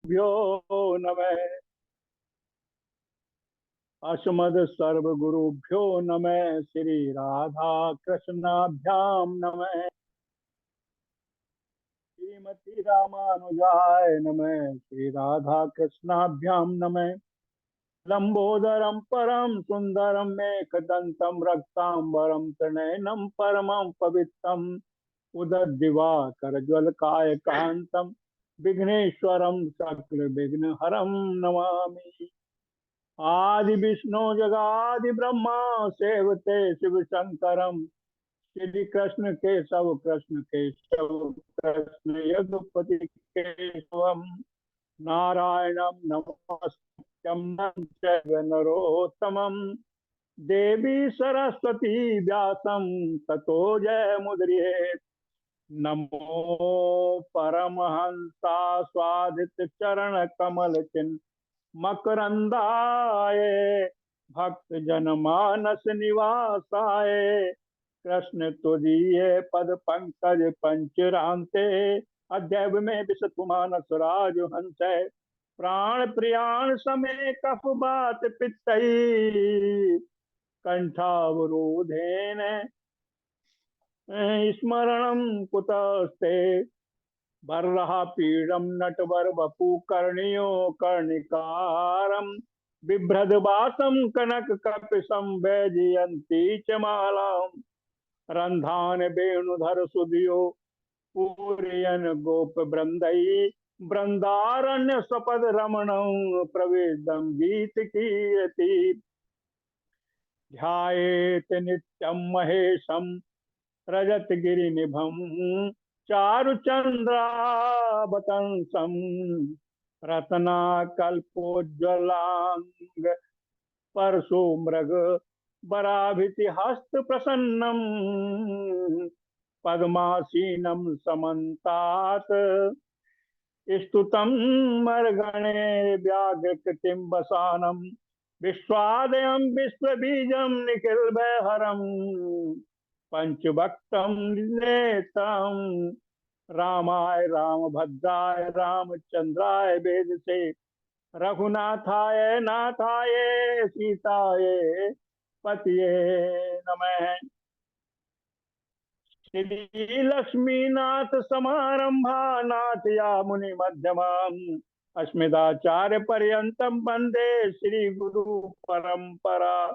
भ्यो नमः। अस्मद सर्वगुरुभ्यो नमः। श्री राधा कृष्णाभ्याम नमः। श्रीमती रामानुजाय नमः। श्री राधा कृष्णाभ्याम नमः। लंबोदरम परम सुंदरम मेघदंतम रक्तांबरम त्रिनयनम परमं पवित्रम उदद्दिवाकर ज्वलकाय कांतम विघ्नेश्वरम सकल विघ्न हरम नमामि। आदि विष्णु जगादि ब्रह्मा सेवते शिव शंकरम। श्री कृष्ण केशव कृष्ण केशव कृष्ण यदुपति केशवम। नारायणं नमस्कृत्यं नरं चैव नरोत्तमं। देवी सरस्वती व्यासं ततो जयमुदीरयेत्। नमो परमहंसा स्वादित चरण कमल चिन्ह मकरंदाय भक्त जनमानस निवासाय। कृष्ण तुझिए पद पंकज पंचरांते। अध्यय में विशतुमान सुराज हंसै। प्राण प्रियाण समय कफ बात पितई। कंठावरोधेन स्मरणं कुतस्ते। बर्रहा पीडम नटवर वपु कर्णियो कर्णिकारम। बिभ्रदवासम कनक कपिशम वैजयंती च मालाम। रंधान वेणुधर सुधियो पूरयन गोप वृंदई। वृंदारण्य सपद रमण प्रवेदम गीत कीरति। ध्यायेत नित्यं महेशम रजत गिरि निभम। चारु चंद्रावतंसम रत्ना कल्पोज्वलांग। परशु मृग बराभिति हस्त प्रसन्नम। पद्मासीनम समन्तात स्तुतं मर्गणे व्याघ्र कृतिम वसानम। विश्वादयं विश्वबीजं निखिलभयहरं। पंचभक्तं नेतं रामाय रामभद्राय रामचंद्राय वेदसे। रघुनाथाय नाथाय सीताय पतिये नमः। श्री लक्ष्मीनाथ समारंभा नाथया मुनि मध्यमाम्। अस्मदाचार्य पर्यंतम वंदे श्री गुरु परंपरा।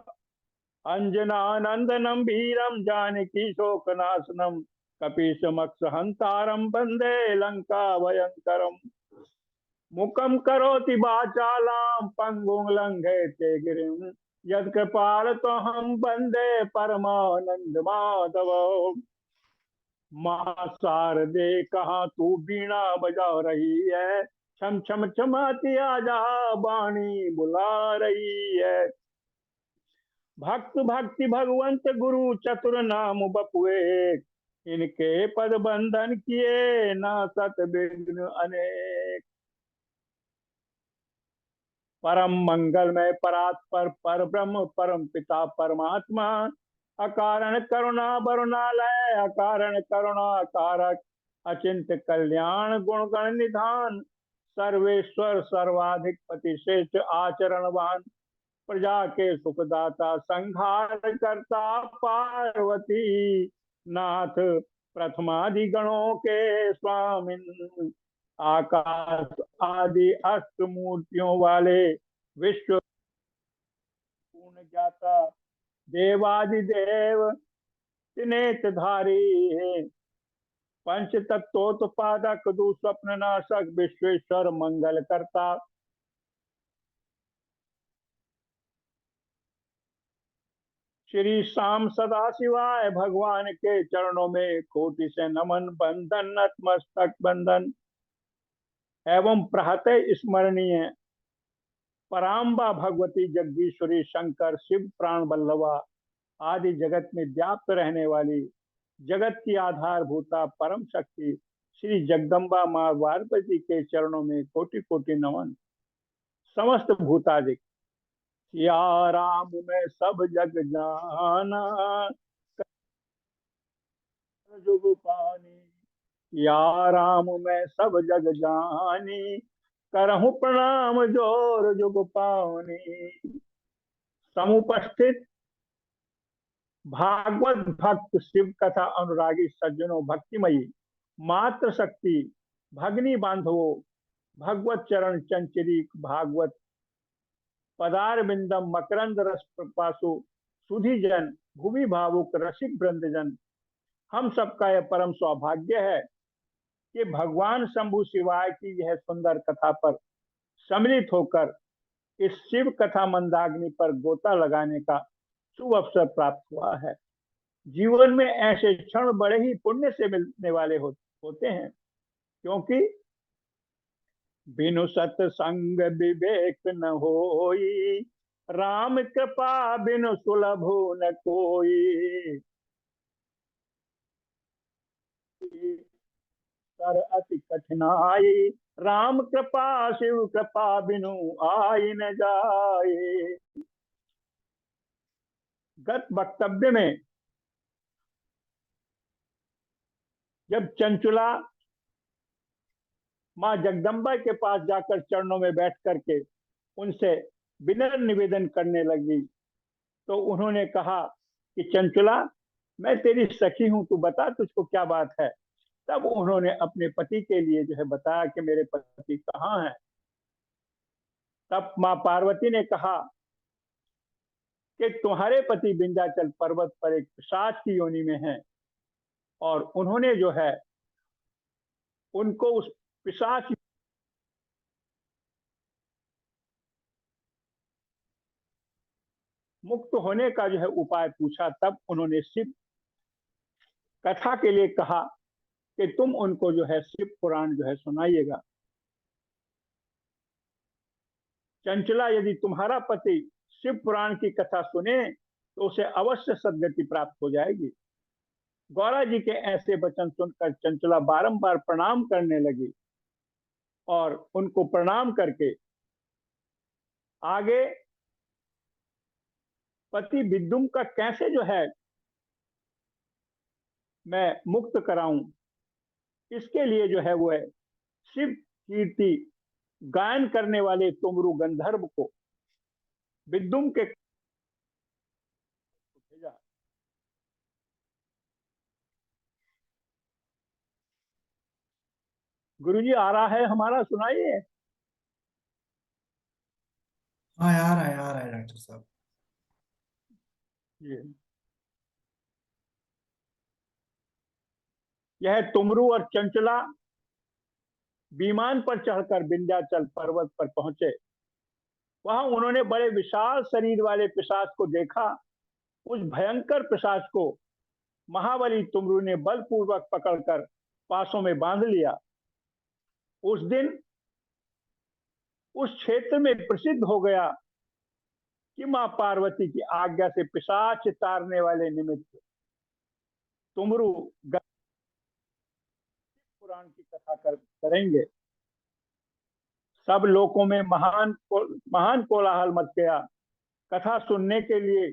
अंजनानंदनम वीरम जानकी शोकनाशनम। कपीशमक्षहंतारम वंदे लंका भयंकरम। मुखम करोति वाचालां पंगुं लंघयते गिरिं। यत्कृपाल तो हम वंदे परमानंद माधव। माँ शारदे कहाँ तू बीणा बजा रही है। छम छम छमाती आजा बाणी बुला रही है। भक्त भक्ति भगवंत गुरु चतुर नाम बपुए। इनके पद बंधन किए ना सत विघ्न अनेक। परम मंगलमय परात्पर पर ब्रह्म परम पिता परमात्मा। अकारण करुणा वरुणालय अकारण करुणा कारक। अचिंत कल्याण गुणगण निधान। सर्वेश्वर सर्वाधिक पति श्रेष्ठ आचरणवान। प्रजा के सुखदाता संहार करता पार्वती नाथ। प्रथमादि गणों के स्वामी। आकाश आदि अष्ट मूर्तियों वाले विश्व पूर्ण ज्ञाता। देवादिदेव त्रिनेत्रधारी है। पंच तत्वोत्पादक दुस्वप्न नाशक विश्वेश्वर मंगल करता। श्री शाम सदा शिवाय भगवान के चरणों में कोटि से नमन। बंधन नतमस्तक बंधन एवं प्रहत स्मरणीय। पराम्बा भगवती जगदीश्वरी शंकर शिव प्राण बल्लवा आदि जगत में व्याप्त रहने वाली जगत की आधारभूता परम शक्ति श्री जगदम्बा माँ पार्वती के चरणों में कोटि कोटि नमन। समस्त भूतादिक या राम में सब जग जाना। जुग पानी या राम में सब जग जानी। करहु प्रणाम जोर जुग पावनी। समुपस्थित भागवत भक्त शिव कथा अनुरागी सज्जनों भक्तिमयी मात्र शक्ति भगनी बांधवो भगवत चरण चंचरी भागवत पदार बिंदम मकरंद रस प्रपासु सुधी जन भूमि भावुक रसिक वृंदजन। हम सबका यह परम सौभाग्य है कि भगवान शंभु शिवाय की यह सुंदर कथा पर सम्मिलित होकर इस शिव कथा मंदाग्नि पर गोता लगाने का शुभ अवसर प्राप्त हुआ है। जीवन में ऐसे क्षण बड़े ही पुण्य से मिलने वाले होते हैं, क्योंकि बिनु सत्संग विवेक न होई, राम कृपा बिनु सुलभ न कोई। कर अति कठिनाई, राम कृपा शिव कृपा बिनु आई न जाए। गत वक्तव्य में जब चंचुला माँ जगदम्बा के पास जाकर चरणों में बैठ करके उनसे विनम्र निवेदन करने लगी, तो उन्होंने कहा कि चंचुला, मैं तेरी सखी हूं, तू बता तुझको क्या बात है। तब उन्होंने अपने पति के लिए जो है बताया कि मेरे पति कहाँ हैं। तब माँ पार्वती ने कहा कि तुम्हारे पति विंध्याचल पर्वत पर एक पिशाच की योनि में हैं, और उन्होंने जो है उनको उस पिशाच मुक्त होने का जो है उपाय पूछा। तब उन्होंने शिव कथा के लिए कहा कि तुम उनको जो है शिव पुराण जो है सुनाइएगा। चंचला, यदि तुम्हारा पति शिव पुराण की कथा सुने तो उसे अवश्य सदगति प्राप्त हो जाएगी। गौरा जी के ऐसे वचन सुनकर चंचला बारंबार प्रणाम करने लगी, और उनको प्रणाम करके आगे पति विद्युम का कैसे जो है मैं मुक्त कराऊं, इसके लिए जो है वो है शिव कीर्ति गायन करने वाले तुमरु गंधर्व को विद्युम के भेजा। गुरुजी आ रहा है हमारा, सुनाइए। हाँ यार है, यार है डॉक्टर साहब। ये यह तुमरु और चंचला विमान पर चढ़कर विंध्याचल पर्वत पर पहुंचे। वहां उन्होंने बड़े विशाल शरीर वाले पिशाच को देखा। उस भयंकर पिशाच को महाबली तुमरु ने बलपूर्वक पकड़कर पासों में बांध लिया। उस दिन उस क्षेत्र में प्रसिद्ध हो गया कि मां पार्वती की आज्ञा से पिशाच तारने वाले निमित्त तुमरु पुराण की कथा करेंगे। सब लोगों में महान कोलाहल मच गया। कथा सुनने के लिए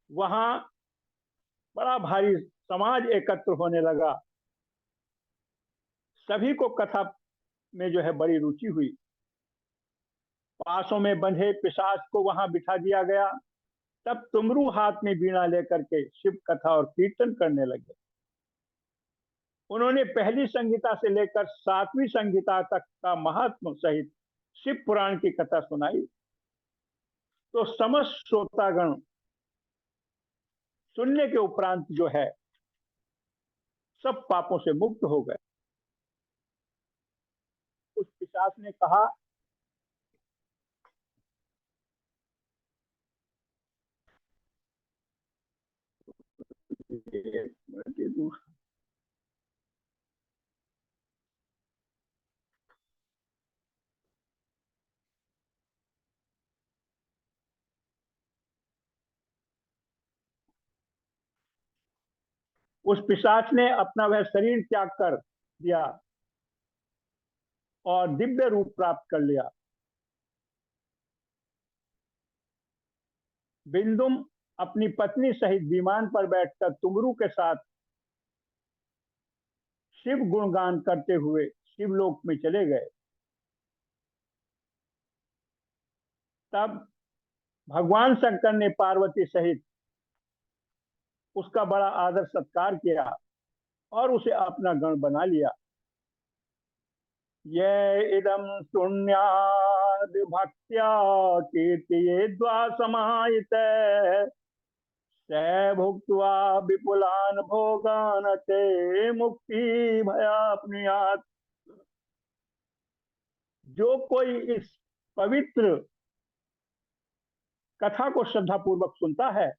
वहां बड़ा भारी समाज एकत्र होने लगा। सभी को कथा में जो है बड़ी रुचि हुई। पासों में बंधे पिशाच को वहां बिठा दिया गया। तब तुमरू हाथ में बीड़ा लेकर के शिव कथा और कीर्तन करने लगे। उन्होंने पहली संहिता से लेकर 7वीं संहिता तक का महात्म सहित शिव पुराण की कथा सुनाई। तो समस्त श्रोतागण सुनने के उपरांत जो है सब पापों से मुक्त हो गए। उस पिशाच ने कहा, उस पिशाच ने अपना वह शरीर त्याग कर दिया और दिव्य रूप प्राप्त कर लिया। बिंदुम अपनी पत्नी सहित विमान पर बैठकर तुमरू के साथ शिव गुणगान करते हुए शिवलोक में चले गए। तब भगवान शंकर ने पार्वती सहित उसका बड़ा आदर सत्कार किया और उसे अपना गण बना लिया। ये इदम शून्याद भक्त्या कीर्तिये द्वा समाहित स भुक्त्वा विपुलान भोगान ते मुक्ति भयाप्नुयात्। जो कोई इस पवित्र कथा को श्रद्धा पूर्वक सुनता है,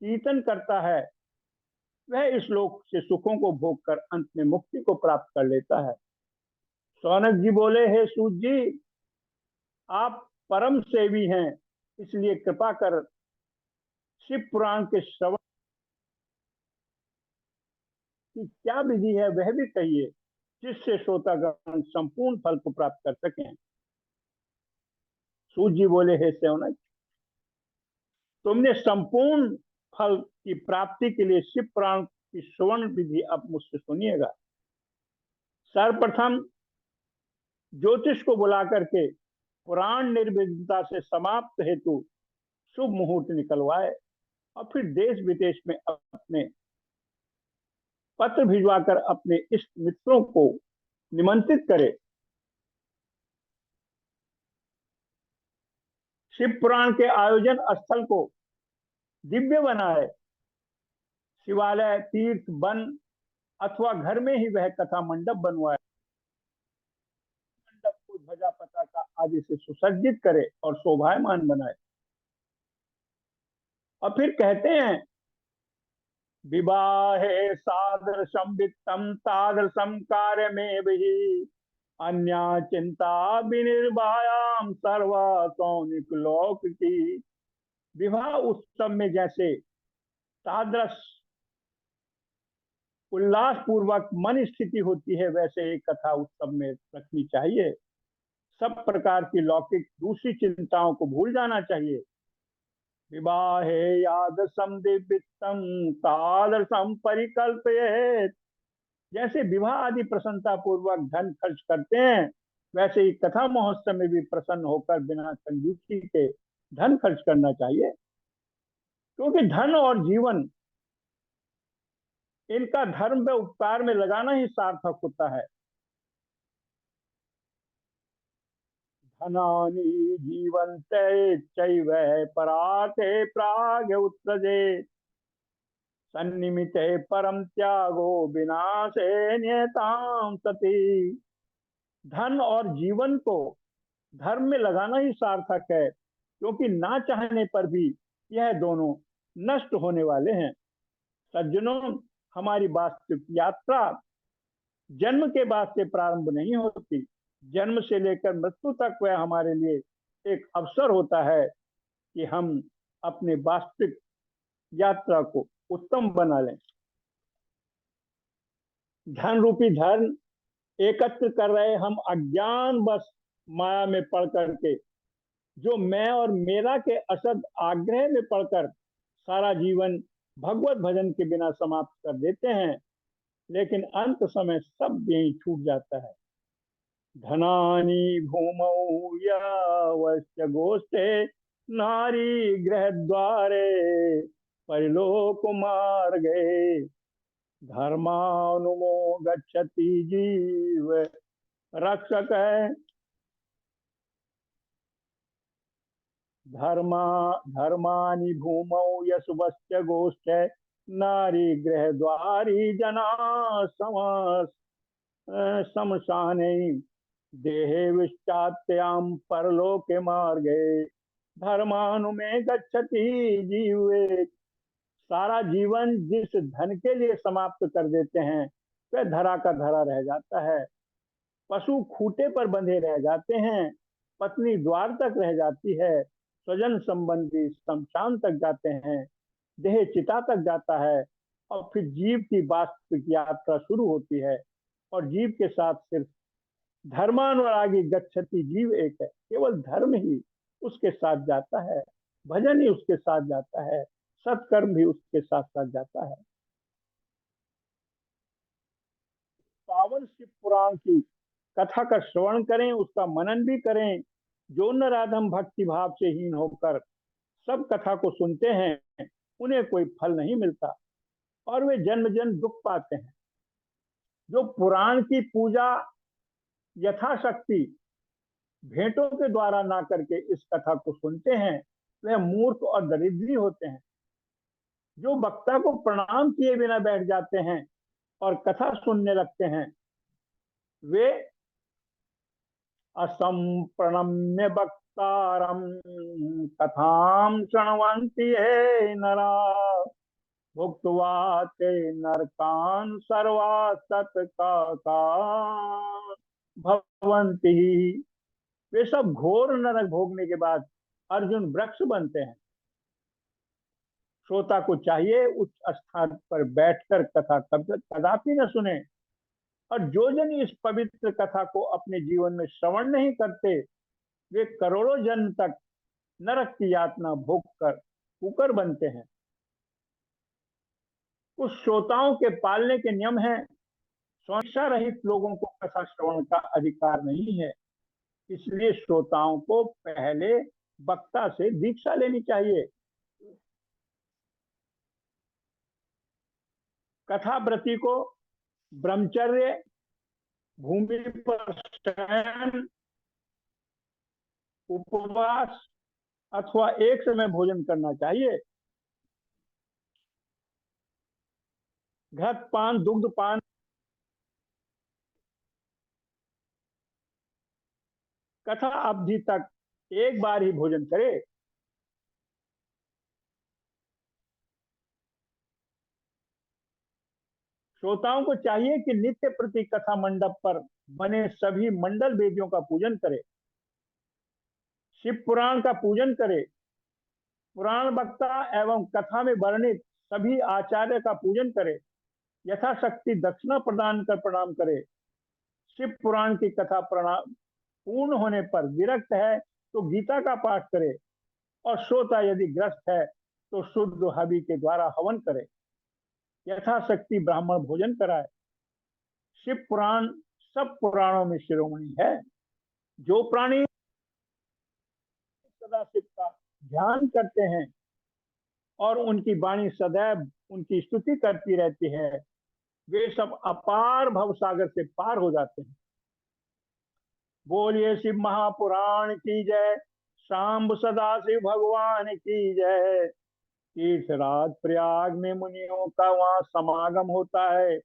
कीर्तन करता है, वह इस लोक से सुखों को भोग कर अंत में मुक्ति को प्राप्त कर लेता है। सौनक जी बोले, हे सूत जी, आप परम सेवी हैं, इसलिए कृपा कर शिव पुराण के श्रवण की क्या विधि है वह भी कहिए, जिससे श्रोतागण संपूर्ण फल को प्राप्त कर सकें। सूत जी बोले, हे सौनक, तुमने संपूर्ण फल की प्राप्ति के लिए शिव पुराण की श्रवण विधि अब मुझसे सुनिएगा। सर्वप्रथम ज्योतिष को बुला करके पुराण निर्विघ्नता से समाप्त हेतु शुभ मुहूर्त निकलवाए और फिर देश विदेश में अपने पत्र भिजवाकर अपने इष्ट मित्रों को निमंत्रित करे। शिव पुराण के आयोजन स्थल को दिव्य बनाए। शिवालय, तीर्थ, वन अथवा घर में ही वह कथा मंडप बनवाए। मंडप को ध्वजा पताका आदि से सुसज्जित करे और शोभायमान बनाए। और फिर कहते हैं, विवाहे सादृशम वित्तम तादृशम कार्य में भी अन्या चिंता विनिर्भायाम सर्वा सौनिक लोक की। विवाह उत्सव में जैसे तादृश उल्लास पूर्वक मन स्थिति होती है, वैसे एक कथा उत्सव में रखनी चाहिए। सब प्रकार की लौकिक दूसरी चिंताओं को भूल जाना चाहिए। विवाहे यादसम दिव्यम तादृशम परिकल्पयेत्। जैसे विवाह आदि प्रसन्नता पूर्वक धन खर्च करते हैं, वैसे ही कथा महोत्सव में भी प्रसन्न होकर बिना कंजूसी के धन खर्च करना चाहिए। क्योंकि धन और जीवन, इनका धर्म व उपकार में लगाना ही सार्थक होता है। धनानि जीवन्ते चैव पराते प्राग उत्सजे सन्निमिते परम त्यागो विनाशे नियताम सती। धन और जीवन को धर्म में लगाना ही सार्थक है, क्योंकि ना चाहने पर भी यह दोनों नष्ट होने वाले हैं। सज्जनों, हमारी वास्तविक यात्रा जन्म के बाद से प्रारंभ नहीं होती। जन्म से लेकर मृत्यु तक वह हमारे लिए एक अवसर होता है कि हम अपने वास्तविक यात्रा को उत्तम बना लें। धन रूपी धन एकत्र कर रहे हम अज्ञान बस माया में पड़ करके, जो मैं और मेरा के असद आग्रह में पड़कर सारा जीवन भगवत भजन के बिना समाप्त कर देते हैं, लेकिन अंत समय सब यही छूट जाता है। धनानि भूमौ यावश्च गोष्ठे नारी गृह द्वारे परिलोक मार्गे धर्मानुमो गच्छति जीव रक्षक है। धर्मानि भूमौ यशुवश्च गोष्ठे नारी गृह द्वारी जना समशाने देहे विश्चात्याम परलोके मार्गे धर्मानुमे गच्छति जीवे। सारा जीवन जिस धन के लिए समाप्त कर देते हैं, वह धरा का धरा रह जाता है। पशु खूंटे पर बंधे रह जाते हैं, पत्नी द्वार तक रह जाती है, स्वजन संबंधी शमशान तक जाते हैं, देह चिता तक जाता है, और फिर जीव की वास्तविक यात्रा शुरू होती है। और जीव के साथ सिर्फ धर्मानुरागी गच्छति जीव एक है। केवल धर्म ही उसके साथ जाता है, भजन ही उसके साथ जाता है, सत्कर्म भी उसके साथ साथ जाता है। पावन शिव पुराण की कथा का श्रवण करें, उसका मनन भी करें। जो नराधम भक्ति भाव से हीन होकर सब कथा को सुनते हैं, उन्हें कोई फल नहीं मिलता और वे जन्म जन्म दुख पाते हैं। जो पुराण की पूजा यथाशक्ति भेंटों के द्वारा ना करके इस कथा को सुनते हैं, वह मूर्ख और दरिद्री होते हैं। जो वक्ता को प्रणाम किए बिना बैठ जाते हैं और कथा सुनने लगते हैं, वे असंप्रणम्य वक्तारम कथाम शृण्वन्ति ये नरा भुक्त्वा ते नरकान् सर्वा सतका भवन्ति। वे सब घोर नरक भोगने के बाद अर्जुन वृक्ष बनते हैं। श्रोता को चाहिए उच्च स्थान पर बैठकर कथा कदापि न सुने, और जो जन इस पवित्र कथा को अपने जीवन में श्रवण नहीं करते, वे करोड़ों जन्म तक नरक की यातना भोग कर कुकर बनते हैं। कुछ श्रोताओं के पालने के नियम हैं। स्वेच्छा रहित लोगों को कथा श्रवण का अधिकार नहीं है, इसलिए श्रोताओं को पहले वक्ता से दीक्षा लेनी चाहिए। कथाव्रती को ब्रह्मचर्य, भूमि पर शयन, उपवास अथवा एक समय भोजन करना चाहिए। घृत पान, दुग्ध पान, कथा अवधि तक एक बार ही भोजन करे। श्रोताओं को चाहिए कि नित्य प्रति कथा मंडप पर बने सभी मंडल वेदियों का पूजन करे, शिव पुराण का पूजन करे, पुराण वक्ता एवं कथा में वर्णित सभी आचार्य का पूजन करे, यथाशक्ति दक्षिणा प्रदान कर प्रणाम करे। शिव पुराण की कथा पूर्ण होने पर विरक्त है तो गीता का पाठ करे, और श्रोता यदि ग्रस्त है तो शुद्ध हवि के द्वारा हवन करे, यथाशक्ति ब्राह्मण भोजन कराए। शिव पुराण सब पुराणों में शिरोमणि है। जो प्राणी सदा शिव का ध्यान करते हैं और उनकी वाणी सदैव उनकी स्तुति करती रहती है, वे सब अपार भवसागर से पार हो जाते हैं। बोलिए शिव महापुराण की जय, शाम्ब सदा शिव भगवान की जय। तीर्थराज प्रयाग में मुनियों का वहां समागम होता है।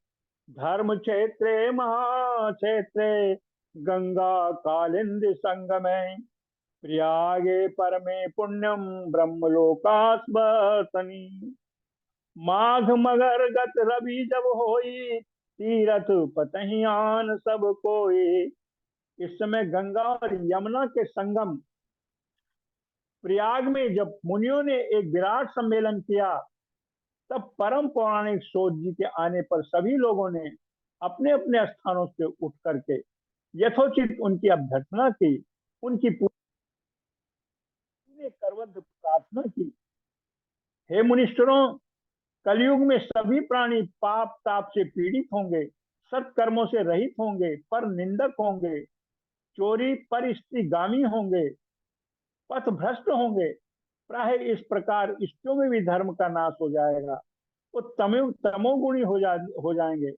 धर्म क्षेत्रे महाक्षेत्रे गंगा कालिंदी संगमे, प्रयागे परमे पुण्यम ब्रह्मलोकास्वर्तनी। माघ मगर गत रवि जब होई, तीरथ पतहियान सब कोई। इस समय गंगा और यमुना के संगम प्रयाग में जब मुनियों ने एक विराट सम्मेलन किया, तब परम पौराणिक सूत जी के आने पर सभी लोगों ने अपने अपने स्थानों से उठ करके यथोचित उनकी अभ्यर्थना की, उनकी पूरी करवत प्रार्थना की। हे मुनिश्वरों, कलयुग में सभी प्राणी पाप ताप से पीड़ित होंगे, सत्कर्मों से रहित होंगे, पर निंदक होंगे, चोरी पर स्त्रीगामी होंगे, पथ भ्रष्ट होंगे। प्राय इस प्रकार इष्टों में भी धर्म का नाश हो जाएगा। वो तमोगुणी हो जाएंगे,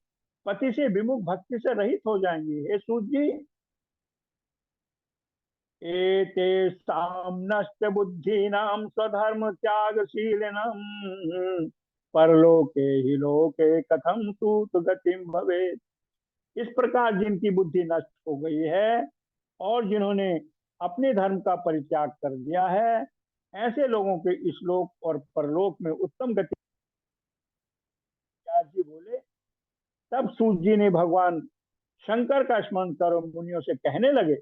पति से विमुख, भक्ति से रहित हो जाएंगे। हे सूत जी, एतेषां नष्ट बुद्धीनां स्वधर्म त्यागशीलिनां परलोके हि लोके कथम सूत गतिम भवेत्। इस प्रकार जिनकी बुद्धि नष्ट हो गई है और जिन्होंने अपने धर्म का परित्याग कर दिया है, ऐसे लोगों के इस लोक और परलोक में उत्तम गति। जी बोले। तब सूत जी ने भगवान शंकर का स्मरण कर मुनियों से कहने लगे,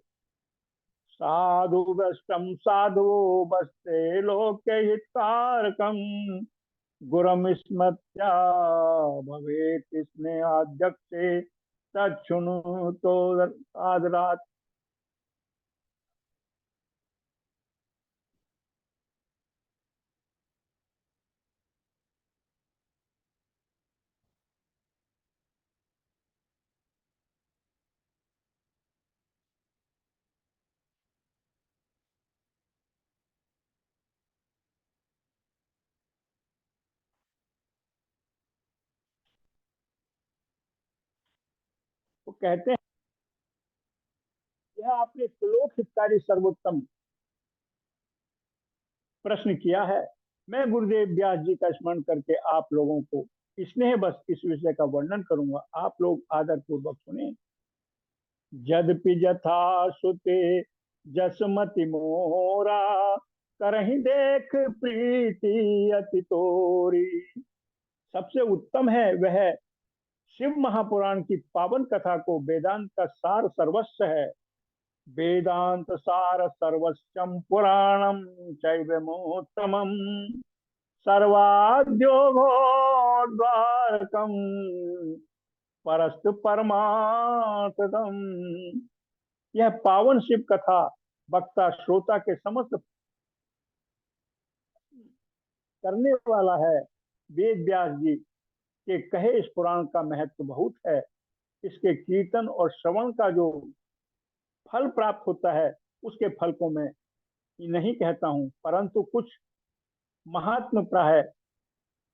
साधु वस्तम साधु वस्ते लोके हितकारकम गुरम स्मृत्या भवेत स्नेहाध्यक्षे तच्छृणु तो आदरात्। कहते हैं यह आपने श्लोक हितकारी सर्वोत्तम प्रश्न किया है। मैं गुरुदेव व्यास जी का स्मरण करके आप लोगों को स्नेह बस इस विषय का वर्णन करूंगा, आप लोग आदर पूर्वक सुने। यद्यपि जथा सुते जसमति मोरा, करहि देख प्रीति अति तोरी। सबसे उत्तम है वह शिव महापुराण की पावन कथा को वेदांत का सार सर्वस्व है। वेदांत सार सर्वस्वम पुराणम चैवमोत्तमम सर्वाद्योगोद्वारकम परस्तु परमार्थदम। यह पावन शिव कथा वक्ता श्रोता के समस्त करने वाला है। वेद व्यास जी के कहे इस पुराण का महत्व बहुत है। इसके कीर्तन और श्रवण का जो फल प्राप्त होता है उसके फल को मैं नहीं कहता हूँ, परंतु कुछ महात्म प्राय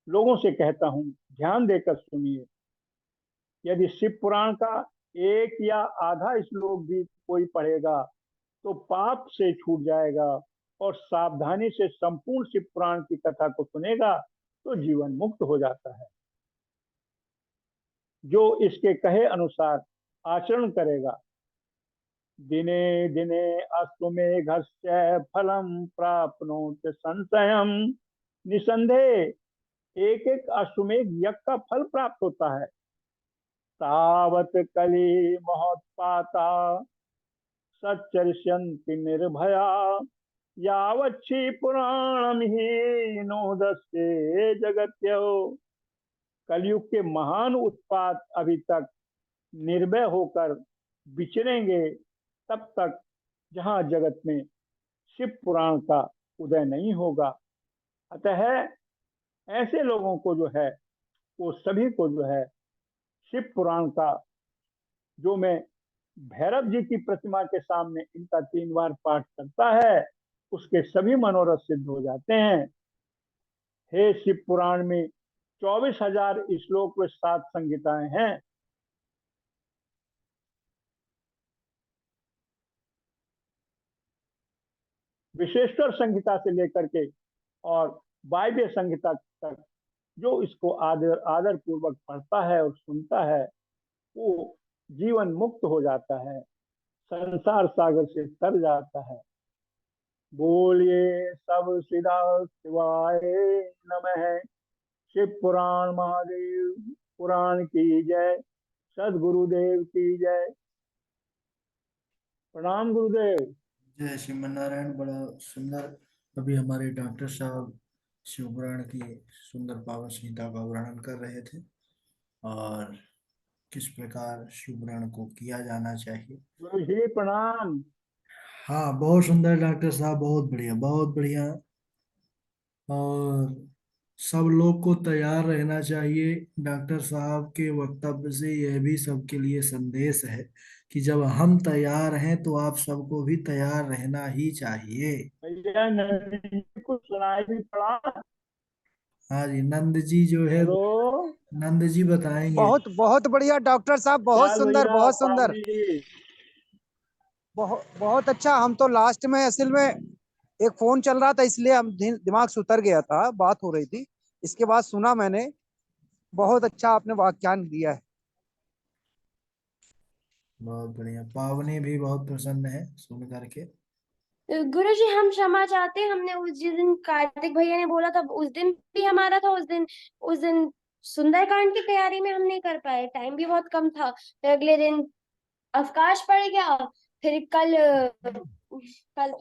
लोगों से कहता हूँ, ध्यान देकर सुनिए। यदि शिव पुराण का एक या आधा श्लोक भी कोई पढ़ेगा तो पाप से छूट जाएगा, और सावधानी से संपूर्ण शिव पुराण की कथा को सुनेगा तो जीवन मुक्त हो जाता है। जो इसके कहे अनुसार आचरण करेगा, दिने दिने अश्वमेघस्य फलम प्राप्नोति संशयम। निसंदेह एक एक अश्वमेघ यज्ञ का फल प्राप्त होता है। तावत कली महोत्पाता सच्चरिष्यन्ति निर्भया, यावच्छी पुराणम ही नोदस्ते जगत्यो। कलयुग के महान उत्पात अभी तक निर्भय होकर विचरेंगे तब तक जहां जगत में शिव पुराण का उदय नहीं होगा। अतः ऐसे लोगों को जो है, वो सभी को जो है शिव पुराण का, जो मैं भैरव जी की प्रतिमा के सामने इनका 3 बार पाठ करता है, उसके सभी मनोरथ सिद्ध हो जाते हैं। हे शिव पुराण में 24,000 श्लोक व 7 संहिताएं हैं। विशेषकर संहिता से लेकर के और वायव्य संहिता तक जो इसको आदर आदर पूर्वक पढ़ता है और सुनता है, वो जीवन मुक्त हो जाता है, संसार सागर से तर जाता है। बोलिए सब सिदा शिवाय नमः। शिव पुराण महादेव पुराण की जय। सदगुरुदेव की जय। प्रणाम गुरुदेव। जय श्रीमन नारायण। बड़ा सुंदर अभी हमारे डॉक्टर साहब शिवपुराण की सुंदर पावन संहिता का वर्णन कर रहे थे, और किस प्रकार शिवपुराण को किया जाना चाहिए। गुरु जी प्रणाम। हाँ, बहुत सुंदर डॉक्टर साहब, बहुत बढ़िया, बहुत बढ़िया। और सब लोग को तैयार रहना चाहिए। डॉक्टर साहब के वक्तव्य से यह भी सबके लिए संदेश है कि जब हम तैयार हैं तो आप सबको भी तैयार रहना ही चाहिए। भैया नंदी जी को सुनाई भी पड़ा। हाँ जी, नंद जी जो है, हेलो। नंद जी बताएंगे। बहुत बहुत बढ़िया डॉक्टर साहब, बहुत चाल सुंदर, भैया बहुत पाल सुंदर, जी। बहुत बहुत अच्छा। हम तो लास्ट में असल में एक फोन चल रहा था, इसलिए हम दिमाग से उतर गया था, बात हो रही थी। इसके बाद सुना मैंने। बहुत अच्छा आपने व्याख्यान दिया है। बहुत बढ़िया। पावनी भी बहुत प्रसन्न है सुन करके। गुरुजी हम क्षमा चाहते हैं, हमने उस जिस दिन कार्तिक भैया ने बोला था उस दिन भी हमारा था। उस दिन सुंदरकांड की तैयारी में हम नहीं कर पाए, टाइम भी बहुत कम था। फिर अगले दिन अवकाश पड़ गया। फिर कल तो